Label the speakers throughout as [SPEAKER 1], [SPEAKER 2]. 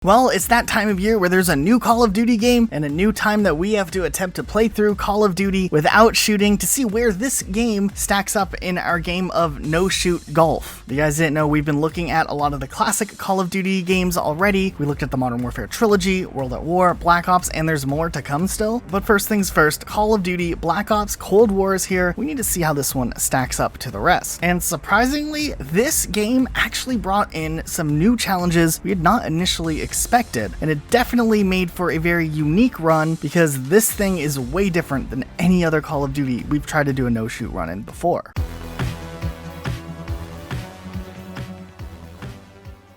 [SPEAKER 1] Well, it's that time of year where there's a new Call of Duty game and a new time that we have to attempt to play through Call of Duty without shooting to see where this game stacks up in our game of no-shoot golf. If you guys didn't know, we've been looking at a lot of the classic Call of Duty games already. We looked at the Modern Warfare trilogy, World at War, Black Ops, and there's more to come still. But first things first, Call of Duty, Black Ops, Cold War is here. We need to see how this one stacks up to the rest. And surprisingly, this game actually brought in some new challenges we had not initially expected, and it definitely made for a very unique run because this thing is way different than any other Call of Duty we've tried to do a no-shoot run in before.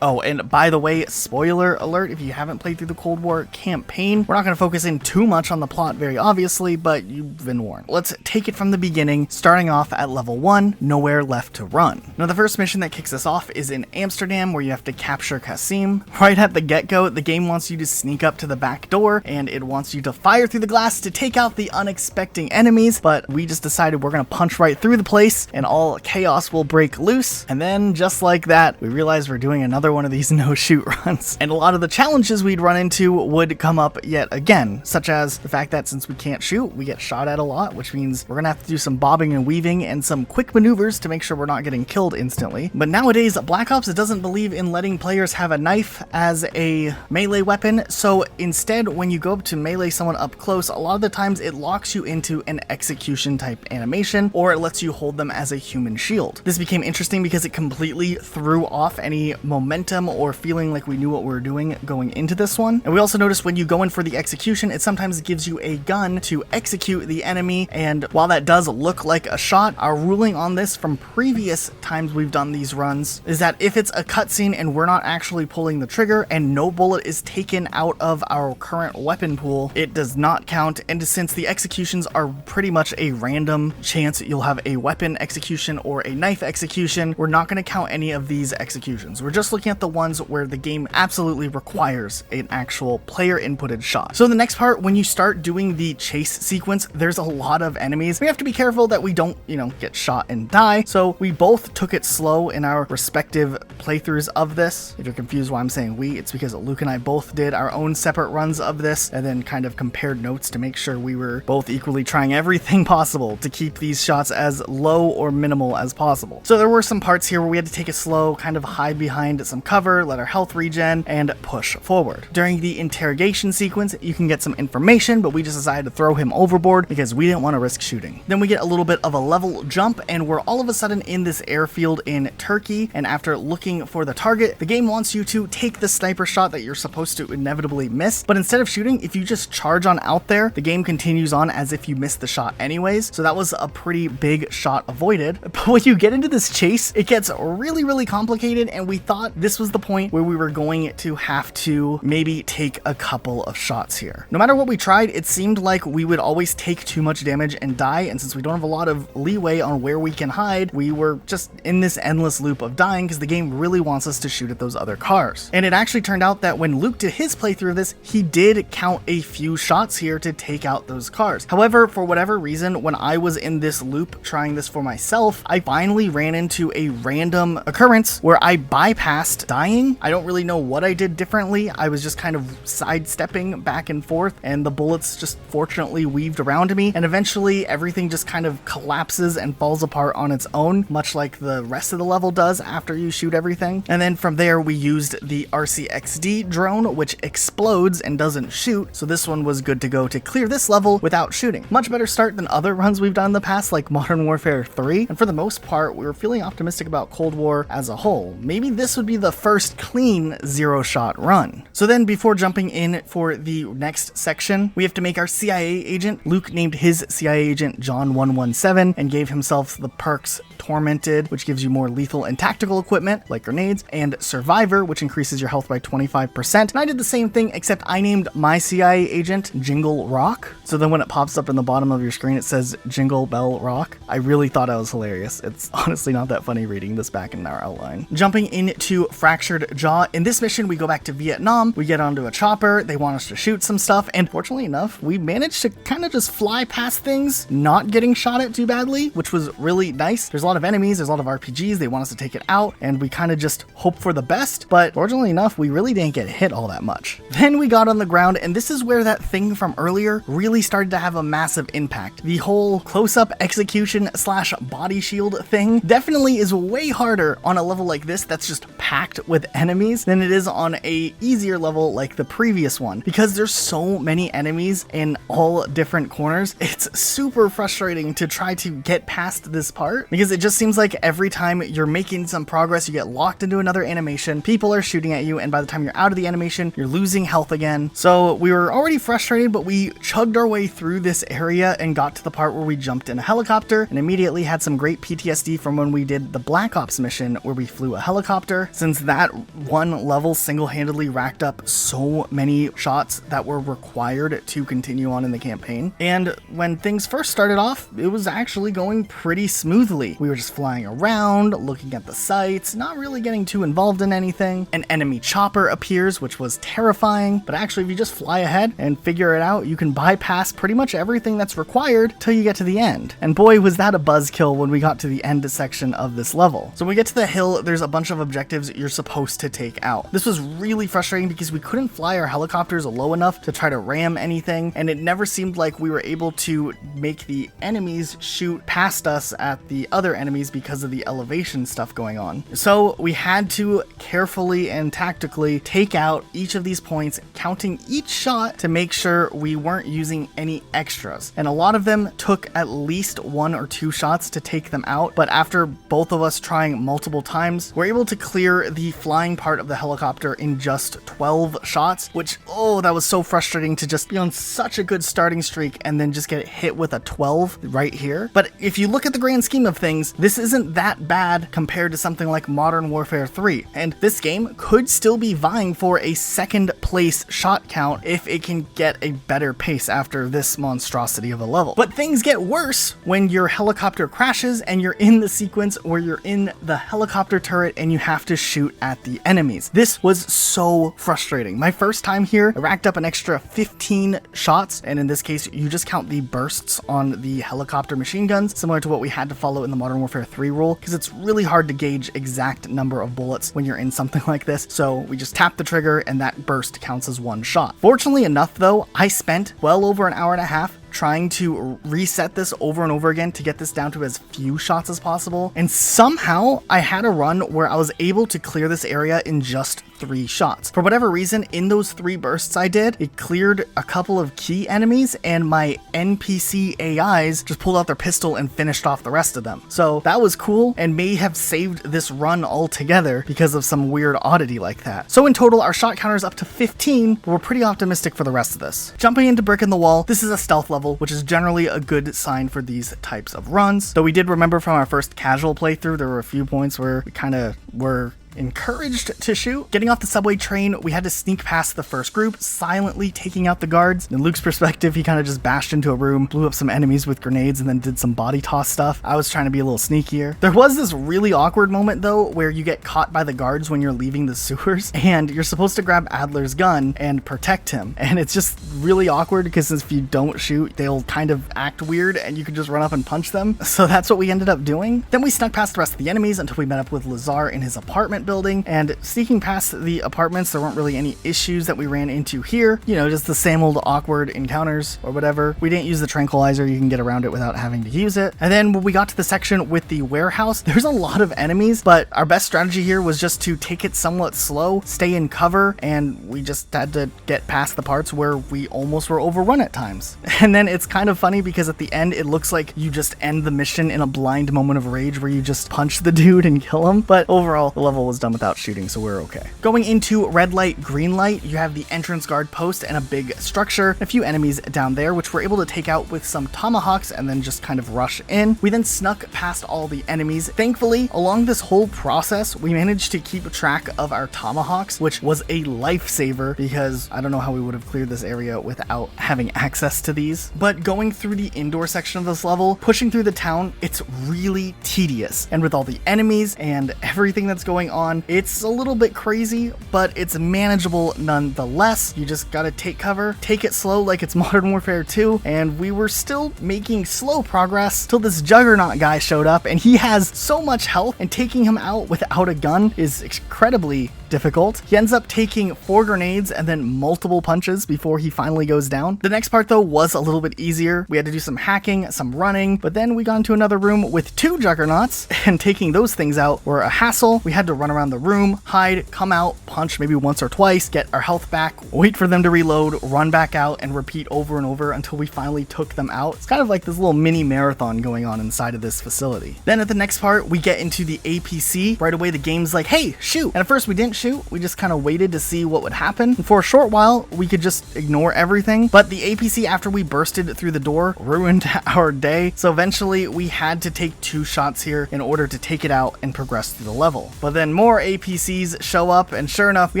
[SPEAKER 1] Oh, and by the way, spoiler alert, if you haven't played through the Cold War campaign, we're not going to focus in too much on the plot very obviously, but you've been warned. Let's take it from the beginning, starting off at level 1, Nowhere Left to Run. Now the first mission that kicks us off is in Amsterdam, where you have to capture Qasim. Right at the get-go, the game wants you to sneak up to the back door, and it wants you to fire through the glass to take out the unexpected enemies, but we just decided we're going to punch right through the place, and all chaos will break loose, and then just like that, we realize we're doing another one of these no-shoot runs. And a lot of the challenges we'd run into would come up yet again, such as the fact that since we can't shoot, we get shot at a lot, which means we're gonna have to do some bobbing and weaving and some quick maneuvers to make sure we're not getting killed instantly. But nowadays, Black Ops doesn't believe in letting players have a knife as a melee weapon, so instead, when you go up to melee someone up close, a lot of the times it locks you into an execution type animation, or it lets you hold them as a human shield. This became interesting because it completely threw off any momentum or feeling like we knew what we were doing going into this one. And we also noticed when you go in for the execution, it sometimes gives you a gun to execute the enemy, and while that does look like a shot, our ruling on this from previous times we've done these runs is that if it's a cutscene and we're not actually pulling the trigger and no bullet is taken out of our current weapon pool, it does not count. And since the executions are pretty much a random chance you'll have a weapon execution or a knife execution, we're not going to count any of these executions. We're just looking at the ones where the game absolutely requires an actual player inputted shot. So the next part, when you start doing the chase sequence, there's a lot of enemies. We have to be careful that we don't, get shot and die. So we both took it slow in our respective playthroughs of this. If you're confused why I'm saying we, it's because Luke and I both did our own separate runs of this and then kind of compared notes to make sure we were both equally trying everything possible to keep these shots as low or minimal as possible. So there were some parts here where we had to take it slow, kind of hide behind some cover, let our health regen, and push forward. During the interrogation sequence, you can get some information, but we just decided to throw him overboard because we didn't want to risk shooting. Then we get a little bit of a level jump, and we're all of a sudden in this airfield in Turkey, and after looking for the target, the game wants you to take the sniper shot that you're supposed to inevitably miss, but instead of shooting, if you just charge on out there, the game continues on as if you missed the shot anyways, so that was a pretty big shot avoided. But when you get into this chase, it gets really, really complicated, and we thought this was the point where we were going to have to maybe take a couple of shots here. No matter what we tried, it seemed like we would always take too much damage and die, and since we don't have a lot of leeway on where we can hide, we were just in this endless loop of dying because the game really wants us to shoot at those other cars. And it actually turned out that when Luke did his playthrough of this, he did count a few shots here to take out those cars. However, for whatever reason, when I was in this loop trying this for myself, I finally ran into a random occurrence where I bypassed dying. I don't really know what I did differently. I was just kind of sidestepping back and forth, and the bullets just fortunately weaved around me, and eventually everything just kind of collapses and falls apart on its own, much like the rest of the level does after you shoot everything. And then from there we used the RCXD drone, which explodes and doesn't shoot, so this one was good to go to clear this level without shooting. Much better start than other runs we've done in the past, like Modern Warfare 3, and for the most part we were feeling optimistic about Cold War as a whole. Maybe this would be the first clean zero-shot run. So then before jumping in for the next section, we have to make our CIA agent. Luke named his CIA agent John 117 and gave himself the perks Tormented, which gives you more lethal and tactical equipment like grenades, and Survivor, which increases your health by 25%. And I did the same thing, except I named my CIA agent Jingle Rock. So then when it pops up in the bottom of your screen, it says Jingle Bell Rock. I really thought I was hilarious. It's honestly not that funny reading this back in our outline. Jumping into fractured jaw. In this mission, we go back to Vietnam, we get onto a chopper, they want us to shoot some stuff, and fortunately enough, we managed to kind of just fly past things, not getting shot at too badly, which was really nice. There's a lot of enemies, there's a lot of RPGs, they want us to take it out, and we kind of just hope for the best, but fortunately enough, we really didn't get hit all that much. Then we got on the ground, and this is where that thing from earlier really started to have a massive impact. The whole close-up execution slash body shield thing definitely is way harder on a level like this that's just packed with enemies than it is on a easier level like the previous one, because there's so many enemies in all different corners. It's super frustrating to try to get past this part because it just seems like every time you're making some progress, you get locked into another animation, people are shooting at you, and by the time you're out of the animation, you're losing health again. So we were already frustrated, but we chugged our way through this area and got to the part where we jumped in a helicopter and immediately had some great PTSD from when we did the Black Ops mission where we flew a helicopter, since that one level single-handedly racked up so many shots that were required to continue on in the campaign. And when things first started off, it was actually going pretty smoothly. We were just flying around, looking at the sights, not really getting too involved in anything. An enemy chopper appears, which was terrifying, but actually if you just fly ahead and figure it out, you can bypass pretty much everything that's required till you get to the end. And boy, was that a buzzkill when we got to the end section of this level. So when we get to the hill, there's a bunch of objectives you're supposed to take out. This was really frustrating because we couldn't fly our helicopters low enough to try to ram anything, and it never seemed like we were able to make the enemies shoot past us at the other enemies because of the elevation stuff going on. So we had to carefully and tactically take out each of these points, counting each shot to make sure we weren't using any extras. And a lot of them took at least 1 or 2 shots to take them out, but after both of us trying multiple times, we're able to clear the flying part of the helicopter in just 12 shots, which, oh, that was so frustrating to just be on such a good starting streak and then just get hit with a 12 right here. But if you look at the grand scheme of things, this isn't that bad compared to something like Modern Warfare 3, and this game could still be vying for a second place shot count if it can get a better pace after this monstrosity of a level. But things get worse when your helicopter crashes and you're in the sequence where you're in the helicopter turret and you have to shoot at the enemies. This was so frustrating. My first time here, I racked up an extra 15 shots, and in this case, you just count the bursts on the helicopter machine guns, similar to what we had to follow in the Modern Warfare 3 rule, because it's really hard to gauge exact number of bullets when you're in something like this. So we just tap the trigger and that burst counts as 1 shot. Fortunately enough though, I spent well over an hour and a half trying to reset this over and over again to get this down to as few shots as possible, and somehow I had a run where I was able to clear this area in just 3 shots. For whatever reason, in those 3 bursts I did, it cleared a couple of key enemies, and my NPC AIs just pulled out their pistol and finished off the rest of them. So that was cool and may have saved this run altogether because of some weird oddity like that. So in total, our shot counter is up to 15, but we're pretty optimistic for the rest of this. Jumping into Brick in the Wall, this is a stealth level, which is generally a good sign for these types of runs. Though we did remember from our first casual playthrough, there were a few points where we kind of were encouraged to shoot. Getting off the subway train, we had to sneak past the first group, silently taking out the guards. In Luke's perspective, he kind of just bashed into a room, blew up some enemies with grenades, and then did some body toss stuff. I was trying to be a little sneakier. There was this really awkward moment though, where you get caught by the guards when you're leaving the sewers, and you're supposed to grab Adler's gun and protect him. And it's just really awkward because if you don't shoot, they'll kind of act weird and you can just run up and punch them. So that's what we ended up doing. Then we snuck past the rest of the enemies until we met up with Lazar in his apartment building, and sneaking past the apartments, there weren't really any issues that we ran into here. You know, just the same old awkward encounters or whatever. We didn't use the tranquilizer, you can get around it without having to use it. And then when we got to the section with the warehouse, there's a lot of enemies, but our best strategy here was just to take it somewhat slow, stay in cover, and we just had to get past the parts where we almost were overrun at times. And then it's kind of funny because at the end, it looks like you just end the mission in a blind moment of rage where you just punch the dude and kill him. But overall, the level was done without shooting, so we're okay. Going into Redlight, Greenlight, you have the entrance guard post and a big structure, a few enemies down there, which we're able to take out with some tomahawks and then just kind of rush in. We then snuck past all the enemies. Thankfully, along this whole process, we managed to keep track of our tomahawks, which was a lifesaver because I don't know how we would have cleared this area without having access to these. But going through the indoor section of this level, pushing through the town, it's really tedious. And with all the enemies and everything that's going on. It's a little bit crazy, but it's manageable nonetheless. You just gotta take cover, take it slow like it's Modern Warfare 2, and we were still making slow progress till this Juggernaut guy showed up, and he has so much health, and taking him out without a gun is incredibly difficult. He ends up taking 4 grenades and then multiple punches before he finally goes down. The next part though was a little bit easier. We had to do some hacking, some running, but then we got into another room with 2 Juggernauts, and taking those things out were a hassle. We had to run around the room, hide, come out, punch maybe once or twice, get our health back, wait for them to reload, run back out, and repeat over and over until we finally took them out. It's kind of like this little mini marathon going on inside of this facility. Then at the next part, we get into the APC. Right away, the game's like, hey, shoot. And at first we didn't shoot. We just kind of waited to see what would happen. And for a short while, we could just ignore everything. But the APC, after we bursted through the door, ruined our day. So eventually we had to take 2 shots here in order to take it out and progress through the level. But then more APCs show up, and sure enough, we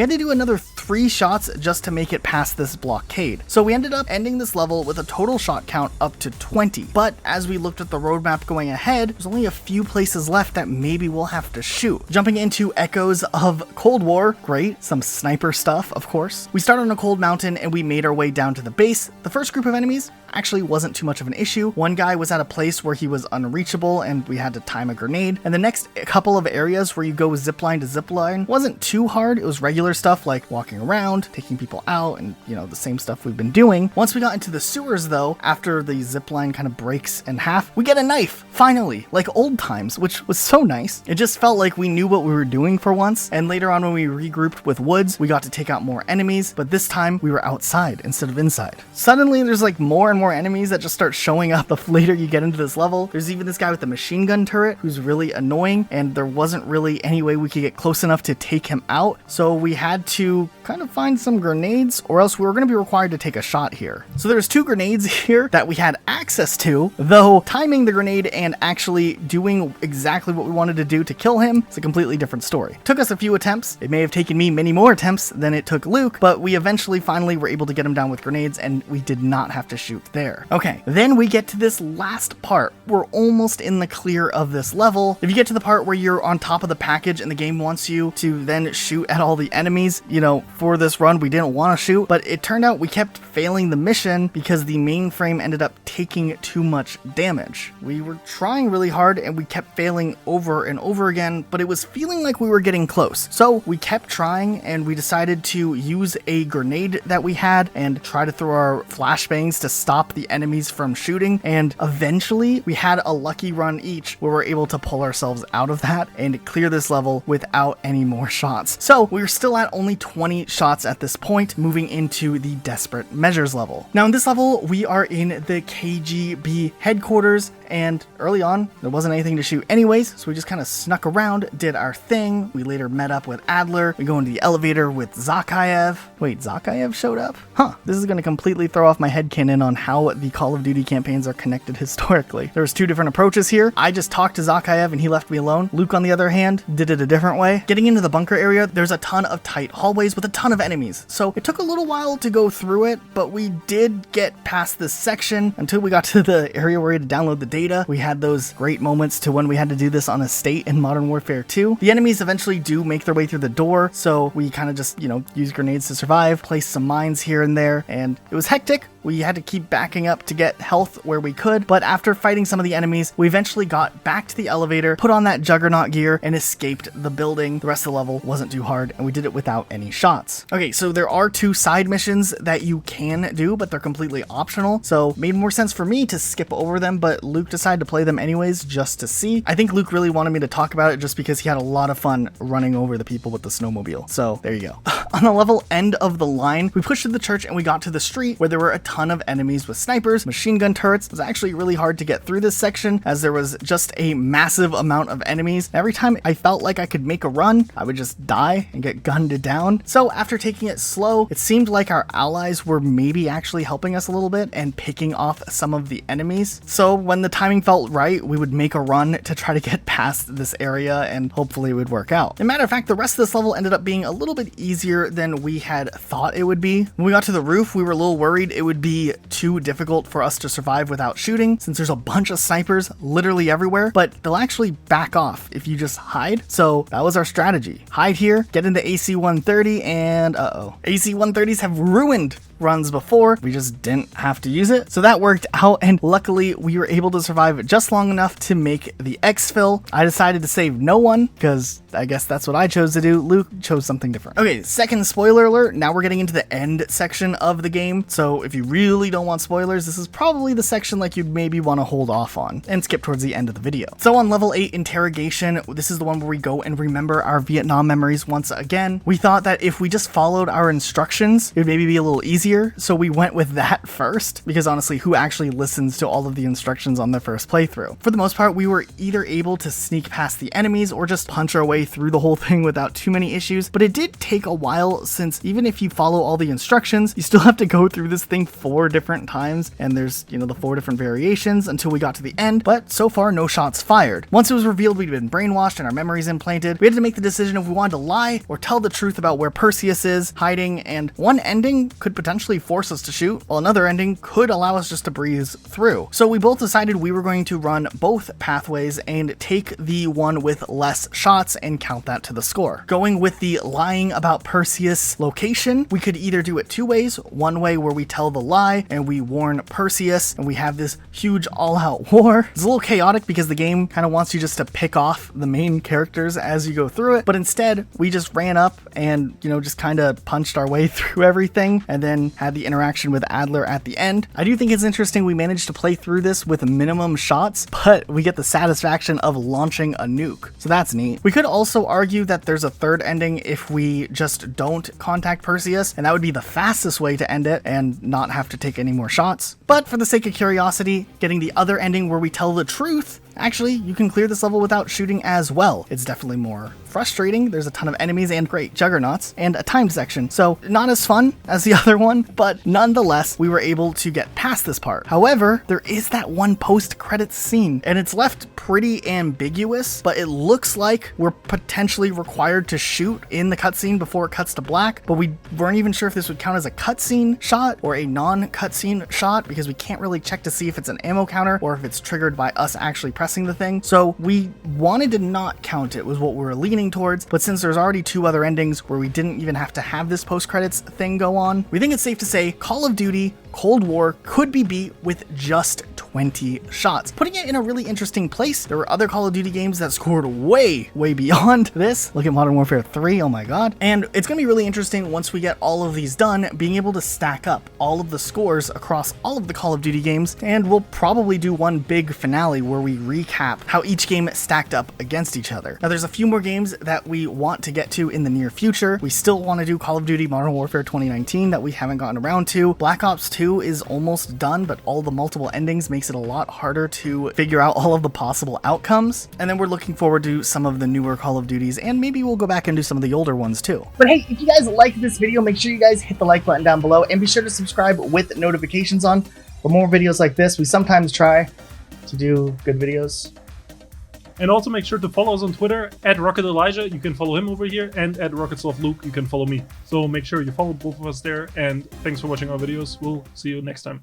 [SPEAKER 1] had to do another 3 shots just to make it past this blockade. So we ended up ending this level with a total shot count up to 20. But as we looked at the roadmap going ahead, there's only a few places left that maybe we'll have to shoot. Jumping into echoes of Cold War, great, some sniper stuff, of course. We started on a cold mountain and we made our way down to the base. The first group of enemies actually wasn't too much of an issue. One guy was at a place where he was unreachable and we had to time a grenade. And the next couple of areas where you go zipline to zipline wasn't too hard. It was regular stuff like walking around, taking people out, and the same stuff we've been doing. Once we got into the sewers though, after the zipline kind of breaks in half, we get a knife, finally, like old times, which was so nice. It just felt like we knew what we were doing for once. And later on when we regrouped with Woods, we got to take out more enemies, but this time we were outside instead of inside. Suddenly there's like more and more enemies that just start showing up the later you get into this level. There's even this guy with the machine gun turret who's really annoying, and there wasn't really any way we could get close enough to take him out. So we had to kind of find some grenades, or else we were going to be required to take a shot here. So there's 2 grenades here that we had access to, though timing the grenade and actually doing exactly what we wanted to do to kill him is a completely different story. Took us a few attempts. It may have taken me many more attempts than it took Luke, but we eventually finally were able to get him down with grenades, and we did not have to shoot there. Okay, then we get to this last part. We're almost in the clear of this level. If you get to the part where you're on top of the package and the game wants you to then shoot at all the enemies, for this run, we didn't want to shoot, but it turned out we kept failing the mission because the mainframe ended up taking too much damage. We were trying really hard and we kept failing over and over again, but it was feeling like we were getting close. So we kept trying, and we decided to use a grenade that we had and try to throw our flashbangs to stop the enemies from shooting. And eventually we had a lucky run each where we're able to pull ourselves out of that and clear this level without any more shots. So we're still at only 20 shots at this point, moving into the desperate measures level. Now in this level, we are in the KGB headquarters, and early on, there wasn't anything to shoot anyways, so we just kind of snuck around, did our thing. We later met up with Adler. We go into the elevator with Zakayev. Wait, Zakayev showed up? Huh, this is going to completely throw off my headcanon on how the Call of Duty campaigns are connected historically. There was 2 different approaches here. I just talked to Zakayev and he left me alone. Luke, on the other hand, did it a different way. Getting into the bunker area, there's a ton of tight hallways with a ton of enemies, so it took a little while to go through it, but we did get past this section until we got to the area where we had to download the data. We had those great moments to when we had to do this on a state in Modern Warfare 2. The enemies eventually do make their way through the door, so we kind of just, use grenades to survive, place some mines here and there, and it was hectic. We had to keep backing up to get health where we could, but after fighting some of the enemies, we eventually got back to the elevator, put on that Juggernaut gear, and escaped the building. The rest of the level wasn't too hard, and we did it without any shots. Okay, so there are 2 side missions that you can do, but they're completely optional, so it made more sense for me to skip over them, but Luke decided to play them anyways just to see. I think Luke really wanted me to talk about it just because he had a lot of fun running over the people with the snowmobile, so there you go. On the level end of the line, we pushed to the church and we got to the street where there were a ton of enemies with snipers, machine gun turrets. It was actually really hard to get through this section as there was just a massive amount of enemies. Every time I felt like I could make a run, I would just die and get gunned down. So after taking it slow, it seemed like our allies were maybe actually helping us a little bit and picking off some of the enemies. So when the timing felt right, we would make a run to try to get past this area and hopefully it would work out. As a matter of fact, the rest of this level ended up being a little bit easier than we had thought it would be. When we got to the roof, we were a little worried it would would be too difficult for us to survive without shooting, since there's a bunch of snipers literally everywhere, but they'll actually back off if you just hide. So that was our strategy. Hide here, get into AC-130, and AC-130s have ruined runs before. We just didn't have to use it. So that worked out, and luckily we were able to survive just long enough to make the exfil. I decided to save no one because I guess that's what I chose to do. Luke chose something different. Okay, second spoiler alert. Now we're getting into the end section of the game. So if you really don't want spoilers, this is probably the section like you'd maybe want to hold off on and skip towards the end of the video. So on level 8 interrogation, this is the one where we go and remember our Vietnam memories once again. We thought that if we just followed our instructions, it would maybe be a little easier. So we went with that first, because honestly, who actually listens to all of the instructions on their first playthrough? For the most part, we were either able to sneak past the enemies or just punch our way through the whole thing without too many issues, but it did take a while, since even if you follow all the instructions, you still have to go through this thing 4 different times, and there's, you know, the 4 different variations until we got to the end, but so far no shots fired. Once it was revealed we'd been brainwashed and our memories implanted, we had to make the decision if we wanted to lie or tell the truth about where Perseus is hiding, and one ending could potentially force us to shoot, while another ending could allow us just to breeze through. So we both decided we were going to run both pathways and take the one with less shots and count that to the score. Going with the lying about Perseus location, we could either do it 2 ways. One way where we tell the lie and we warn Perseus and we have this huge all-out war. It's a little chaotic because the game kind of wants you just to pick off the main characters as you go through it, but instead we just ran up and, you know, just kind of punched our way through everything and then had the interaction with Adler at the end. I do think it's interesting we managed to play through this with minimum shots, but we get the satisfaction of launching a nuke. So that's neat. We could also argue that there's a third ending if we just don't contact Perseus, and that would be the fastest way to end it and not have to take any more shots. But for the sake of curiosity, getting the other ending where we tell the truth, actually, you can clear this level without shooting as well. It's definitely more frustrating. There's a ton of enemies and great juggernauts and a timed section, so not as fun as the other one, but nonetheless, we were able to get past this part. However, there is that one post-credits scene, and it's left pretty ambiguous, but it looks like we're potentially required to shoot in the cutscene before it cuts to black, but we weren't even sure if this would count as a cutscene shot or a non-cutscene shot, because we can't really check to see if it's an ammo counter or if it's triggered by us actually pressing the thing. So we wanted to not count it, was what we were leaning towards, but since there's already 2 other endings where we didn't even have to have this post-credits thing go on, we think it's safe to say Call of Duty Cold War could be beat with just 20 shots, putting it in a really interesting place. There were other Call of Duty games that scored way beyond this. Look at Modern Warfare 3, oh my god. And it's gonna be really interesting once we get all of these done, being able to stack up all of the scores across all of the Call of Duty games, and we'll probably do one big finale where we recap how each game stacked up against each other. Now there's a few more games that we want to get to in the near future. We still want to do Call of Duty Modern Warfare 2019 that we haven't gotten around to. Black Ops 2 is almost done, but all the multiple endings makes it a lot harder to figure out all of the possible outcomes. And then we're looking forward to some of the newer Call of Duties, and maybe we'll go back and do some of the older ones too. But hey, if you guys liked this video, make sure you guys hit the like button down below and be sure to subscribe with notifications on for more videos like this. We sometimes try to do good videos.
[SPEAKER 2] And also make sure to follow us on Twitter at Rocket Elijah. You can follow him over here, and at Rocket Sloth Luke. You can follow me. So make sure you follow both of us there. And thanks for watching our videos. We'll see you next time.